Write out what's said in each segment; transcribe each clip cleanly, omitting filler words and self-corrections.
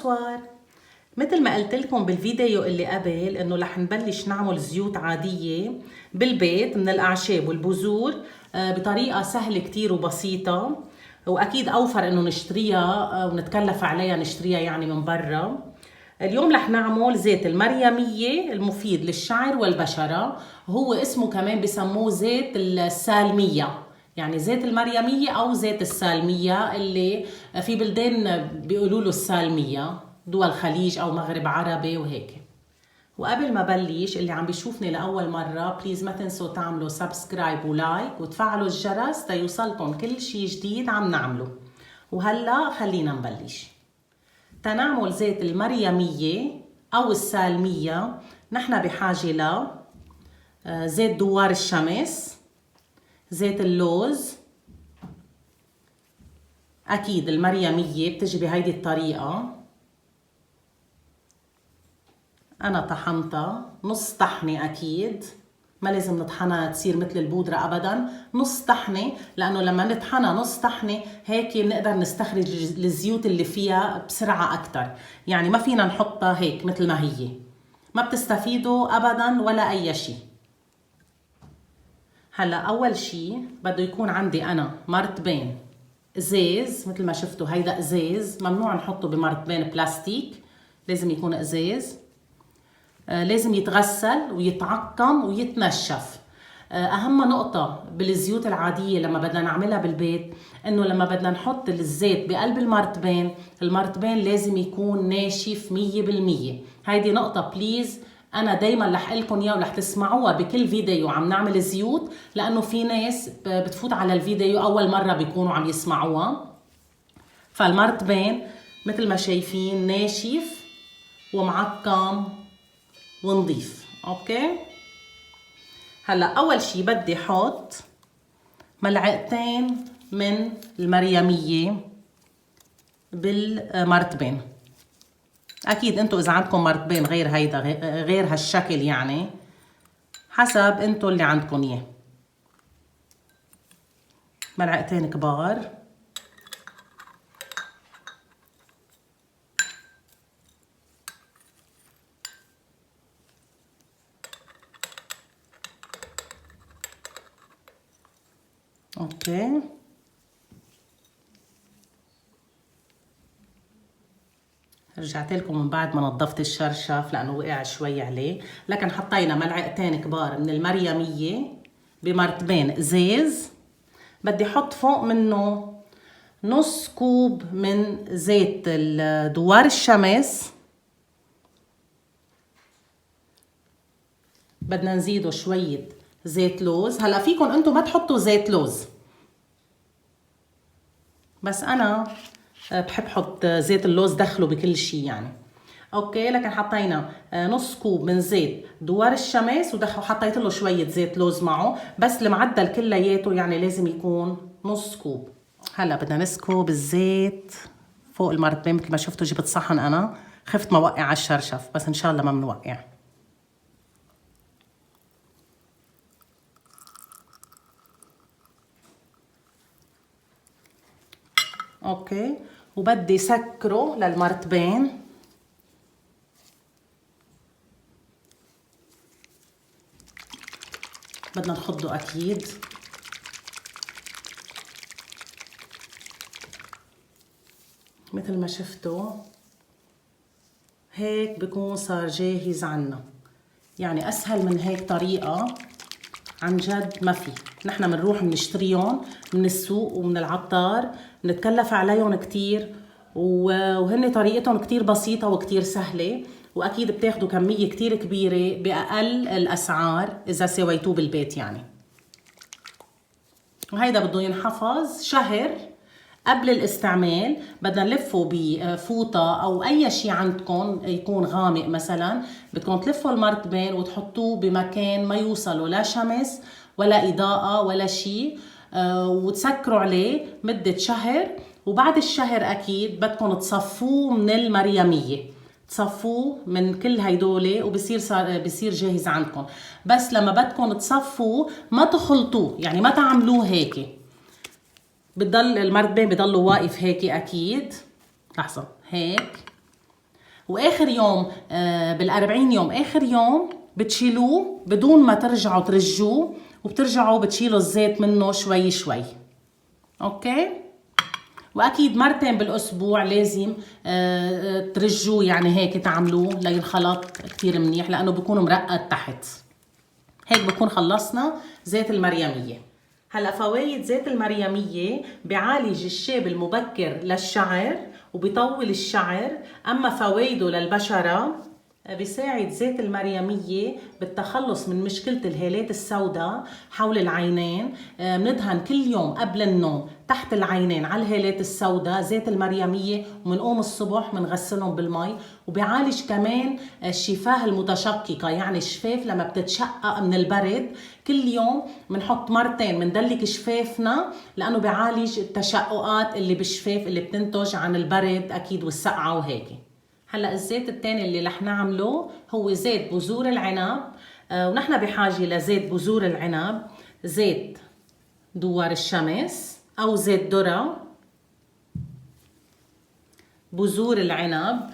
بونسوار. مثل ما قلت لكم بالفيديو اللي قبل انه رح نبلش نعمل زيوت عادية بالبيت من الاعشاب والبذور بطريقة سهلة كتير وبسيطة، واكيد اوفر انه نشتريها ونتكلف عليها نشتريها يعني من برا. اليوم رح نعمل زيت المريمية المفيد للشعر والبشرة، وهو اسمه كمان بسموه زيت السالمية، يعني زيت المريمية أو زيت السالمية اللي في بلدان بيقولوا له السالمية، دول الخليج أو مغرب عربي وهيك. وقبل ما بلش اللي عم بيشوفني لأول مرة بليز ما تنسوا تعملوا سبسكرايب ولايك وتفعلوا الجرس تيوصلكم كل شي جديد عم نعمله. وهلأ خلينا نبلش. تنعمل زيت المريمية أو السالمية نحن بحاجة ل زيت دوار الشمس، زيت اللوز، أكيد المريمية بتجي بهيدي الطريقة، أنا طحنتها نص طحنة، أكيد ما لازم نطحنها تصير مثل البودرة أبدا، نص طحنة، لأنه لما نطحنها نص طحنة هيك بنقدر نستخرج الزيوت اللي فيها بسرعة أكتر، يعني ما فينا نحطها هيك مثل ما هي، ما بتستفيدوا أبدا ولا أي شي. هلا أول شي بده يكون عندي أنا مرتبين إزاز، مثل ما شفتوا هيدا إزاز، ممنوع نحطه بمرتبين بلاستيك، لازم يكون إزاز. لازم يتغسل ويتعقم ويتنشف. أهم نقطة بالزيوت العادية لما بدنا نعملها بالبيت إنه لما بدنا نحط الزيت بقلب المرتبين لازم يكون ناشف 100%. هيدي نقطة بليز أنا دايما رح قلكن إياها ورح تسمعوها بكل فيديو عم نعمل زيوت، لأنه في ناس بتفوت على الفيديو أول مرة بيكونوا عم يسمعوها. فالمرتبين مثل ما شايفين ناشف ومعقم ونضيف. اوكي، هلا اول شي بدي احط ملعقتين من المريمية بالمرتبين. اكيد انتو اذا عندكم مرتبين غير هيدا غير هالشكل يعني حسب انتو اللي عندكم اياه. ملعقتين كبار. اوكي، رجعت لكم من بعد ما نظفت الشرشف لانه وقع شوي عليه، لكن حطينا ملعقتين كبار من المريمية بمرتبين ازاز. بدي احط فوق منه نص كوب من زيت دوار الشمس، بدنا نزيده شوية زيت لوز. هلا فيكم انتم ما تحطوا زيت لوز، بس انا بحب حط زيت اللوز دخله بكل شيء يعني. اوكي، لكن حطينا نص كوب من زيت دوار الشمس وحطيت له شوية زيت لوز معه، بس المعدل كلياته يعني لازم يكون نص كوب. هلا بدنا نسكب الزيت فوق المرتبين مثل ما شفتوا. جبت صحن، انا خفت ما وقع على الشرشف بس ان شاء الله ما بنوقع. اوكي، وبدي سكره للمرتبين. بدنا نخضه اكيد. مثل ما شفتوا هيك بكون صار جاهز عنا، يعني اسهل من هيك طريقة عن جد ما في. نحن بنروح بنشتريهم من السوق ومن العطار، بنتكلف عليهم كتير، وهن طريقتهم كتير بسيطة وكتير سهلة، واكيد بتاخدوا كمية كتير كبيرة بأقل الاسعار اذا سويتوه بالبيت يعني. وهيدا بده ينحفظ شهر قبل الاستعمال. بدنا نلفه بفوطة او اي شيء عندكم يكون غامق، مثلا بدكم تلفوا المرتبين وتحطوه بمكان ما يوصلوا لا شمس ولا اضاءة ولا شيء، وتسكروا عليه مدة شهر. وبعد الشهر اكيد بدكم تصفوه من المريمية، تصفوه من كل هيدول بصير جاهز عندكم. بس لما بدكم تصفوه ما تخلطوه، يعني ما تعملوه هيك، بضل المرتبين بضلوا واقف هيك اكيد. لحظة هيك واخر يوم بال40 يوم اخر يوم بتشيلوه بدون ما ترجعوا ترجوه، وبترجعوا بتشيلوا الزيت منه شوي شوي. اوكي. واكيد مرتين بالاسبوع لازم ترجوه، يعني هيك تعملوه لينخلط كتير منيح لانه بيكون مرقد تحت. هيك بكون خلصنا زيت المريمية. هلا فوايد زيت المريمية: بيعالج الشيب المبكر للشعر وبيطول الشعر. اما فوايده للبشرة: بيساعد زيت المريمية بالتخلص من مشكلة الهالات السوداء حول العينين. بندهن كل يوم قبل النوم تحت العينين على الهالات السوداء زيت المريمية، ومنقوم الصبح بنغسلهم بالمي. وبيعالج كمان الشفاه المتشققة، يعني الشفاف لما بتتشقق من البرد كل يوم بنحط مرتين بندلك شفافنا، لأنه بيعالج التشققات اللي بالشفاف اللي بتنتج عن البرد أكيد والسقعة وهيك. هلا الزيت الثاني اللي رح نعمله هو زيت بذور العنب. ونحن بحاجه لزيت بذور العنب، زيت دوار الشمس او زيت ذره. بذور العنب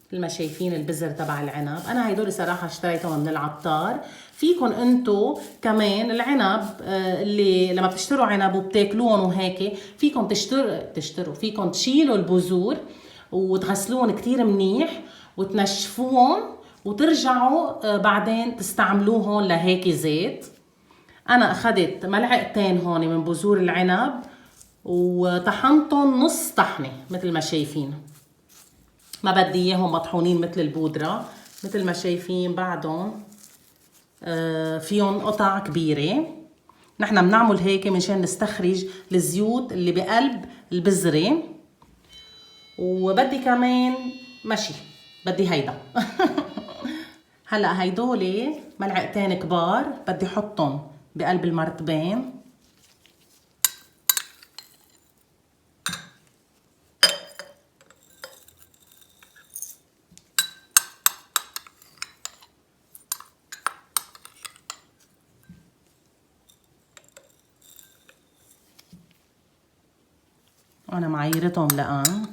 مثل ما شايفين البذر تبع العنب، انا هدول صراحه اشتريتهم من العطار. فيكم انتو كمان العنب اللي لما بتشتروا عنب وبتاكلوهم وهيك فيكم تشتروا فيكم تشيلوا البذور وتغسلوهم كتير منيح وتنشفوهم وترجعوا بعدين تستعملوهم لهيك زيت. انا اخذت ملعقتين هون من بذور العنب وطحنتهم نص طحنه مثل ما شايفين، ما بدي اياهم مطحونين مثل البودره. مثل ما شايفين بعدهم فيهم قطع كبيره. نحن بنعمل هيك منشان نستخرج الزيوت اللي بقلب البذره. وبدي كمان ماشي بدي هيدا هلا هيدول ملعقتين كبار بدي احطهم بقلب المرتبين. وانا معيرتهم لقان.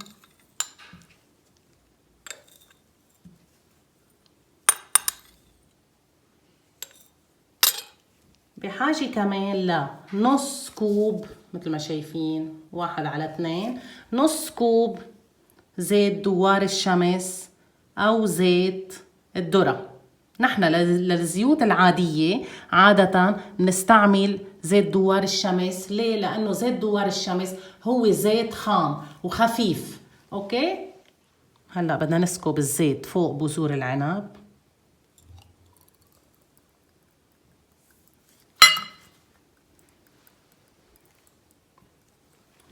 بحاجة كمان لنص كوب مثل ما شايفين 1/2، نص كوب زيت دوار الشمس او زيت الذرة. نحن للزيوت العادية عادة بنستعمل زيت دوار الشمس. ليه؟ لأنه زيت دوار الشمس هو زيت خام وخفيف. اوكي. هلا بدنا نسكب الزيت فوق بذور العنب.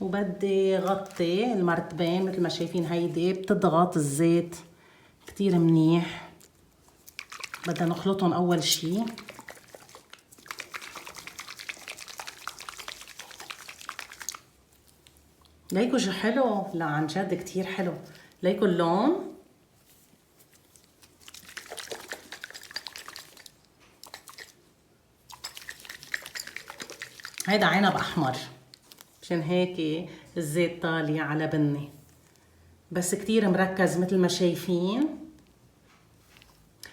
وبدي غطي المرتبين مثل ما شايفين. هيدي بتضغط الزيت كتير منيح. بدنا نخلطهم اول شي. ليكوا شو حلو، لا عن جد كتير حلو. ليكوا اللون. هيدا عنب احمر مشان هيك الزيت طالع على بني، بس كتير مركز مثل ما شايفين.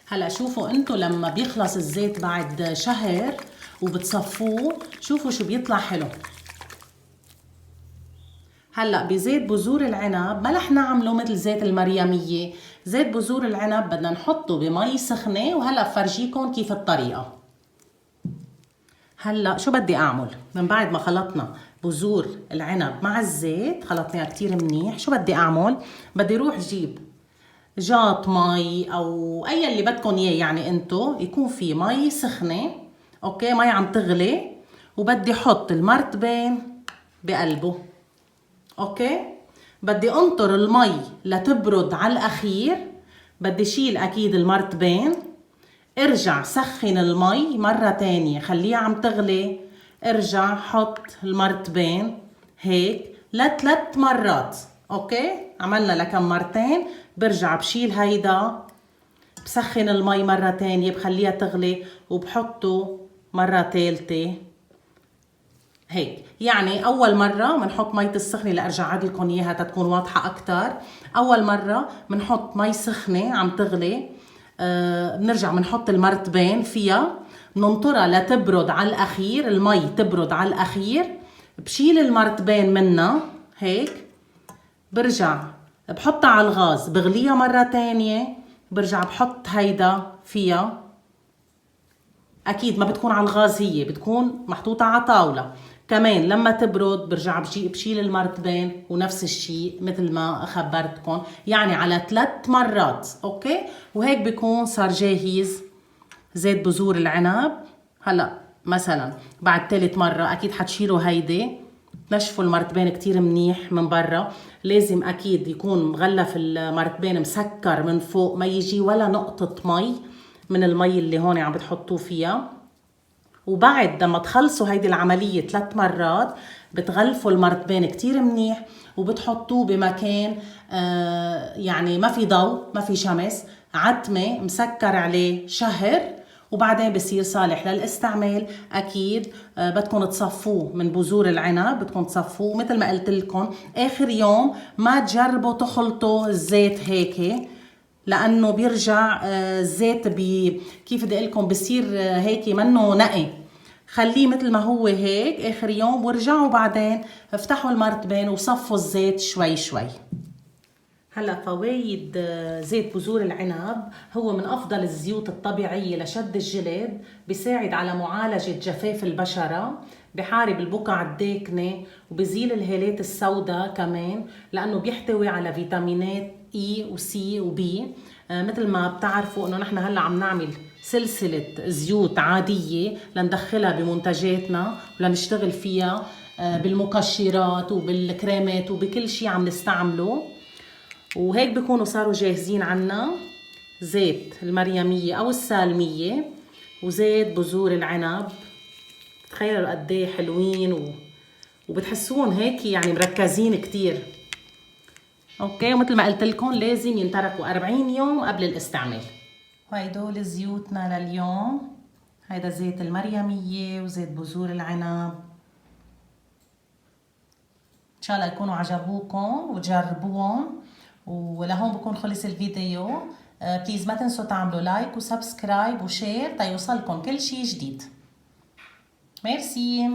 هلا شوفوا انتو لما بيخلص الزيت بعد شهر وبتصفوه شوفوا شو بيطلع حلو. هلا بزيت بذور العنب ما رح نعمله مثل زيت المريمية. زيت بذور العنب بدنا نحطه بمي سخنة، وهلا بفرجيكم كيف الطريقة. هلا شو بدي اعمل من بعد ما خلطنا بذور العنب مع الزيت، خلطناها كتير منيح. شو بدي اعمل؟ بدي روح جيب جاط مي او اي اللي بدكم اياه، يعني انتو يكون في مي سخنة. اوكي، مي عم تغلي، وبدي احط المرتبين بقلبه. اوكي. بدي انطر المي لتبرد على الاخير. بدي شيل اكيد المرتبين، ارجع سخن المي مرة تانية خليها عم تغلي، ارجع حط المرتبين هيك ل3 مرات. اوكي، عملنا لكم مرتين. برجع بشيل هيدا، بسخن المي مرة تانية بخليها تغلي، وبحطه مرة تالتة هيك يعني اول مره بنحط مي السخنه لارجع اعد لكم اياها تتكون واضحه اكثر. اول مره بنحط مي سخنه عم تغلي، بنرجع بنحط المرتبين فيها، بننطرها لتبرد على الاخير، المي تبرد على الاخير، بشيل المرتبين منها هيك، برجع بحطها على الغاز بغليها مرة تانية، برجع بحط هيدا فيها. اكيد ما بتكون على الغاز، هي بتكون محطوطة على طاولة. كمان لما تبرد برجع بشيل المرتبين، ونفس الشيء مثل ما خبرتكم، يعني على 3 مرات. اوكي، وهيك بيكون صار جاهز زيت بذور العنب. هلا مثلا بعد 3 مرة اكيد حتشيلوا هيدي، تنشفوا المرتبين كتير منيح من برا. لازم اكيد يكون مغلف المرتبين مسكر من فوق، ما يجي ولا نقطة مي من المي اللي هون عم بتحطوه فيها. وبعد لما تخلصوا هيدي العملية 3 مرات بتغلفوا المرتبين كتير منيح، وبتحطوه بمكان يعني ما في ضوء ما في شمس، عتمة مسكر عليه شهر، وبعدين بصير صالح للاستعمال. اكيد بدكم تصفوه من بذور العنب، بدكم تصفوه مثل ما قلت لكم. اخر يوم ما تجربوا تخلطوا الزيت هيك، لانه بيرجع الزيت كيف بدي اقول لكم بصير هيك منه نقي. خليه مثل ما هو هيك اخر يوم، وارجعوا بعدين افتحوا المرتبين وصفوا الزيت شوي شوي. هلا فوايد زيت بذور العنب، هو من افضل الزيوت الطبيعيه لشد الجلد، بيساعد على معالجه جفاف البشره، بحارب البقع الداكنه، وبزيل الهالات السوداء كمان، لانه بيحتوي على فيتامينات اي وسي وبي. مثل ما بتعرفوا انه نحن هلا عم نعمل سلسله زيوت عاديه لندخلها بمنتجاتنا ولنشتغل فيها بالمقشرات وبالكريمات وبكل شيء عم نستعمله. وهيك بيكونوا صاروا جاهزين عنا زيت المريمية أو السالمية وزيت بذور العنب. تخيلوا قد ايه حلوين وبتحسون هيك يعني مركزين كتير. اوكي، ومثل ما قلت لكم لازم ينتركوا 40 يوم قبل الاستعمال. وهيدول زيوتنا لليوم، هيدا زيت المريمية وزيت بذور العنب. ان شاء الله يكونوا عجبوكم وتجربوهم. ولهون بكون خلص الفيديو. بليز ما تنسوا تعملوا لايك وسبسكرايب وشير تيوصلكم كل شي جديد. ميرسي.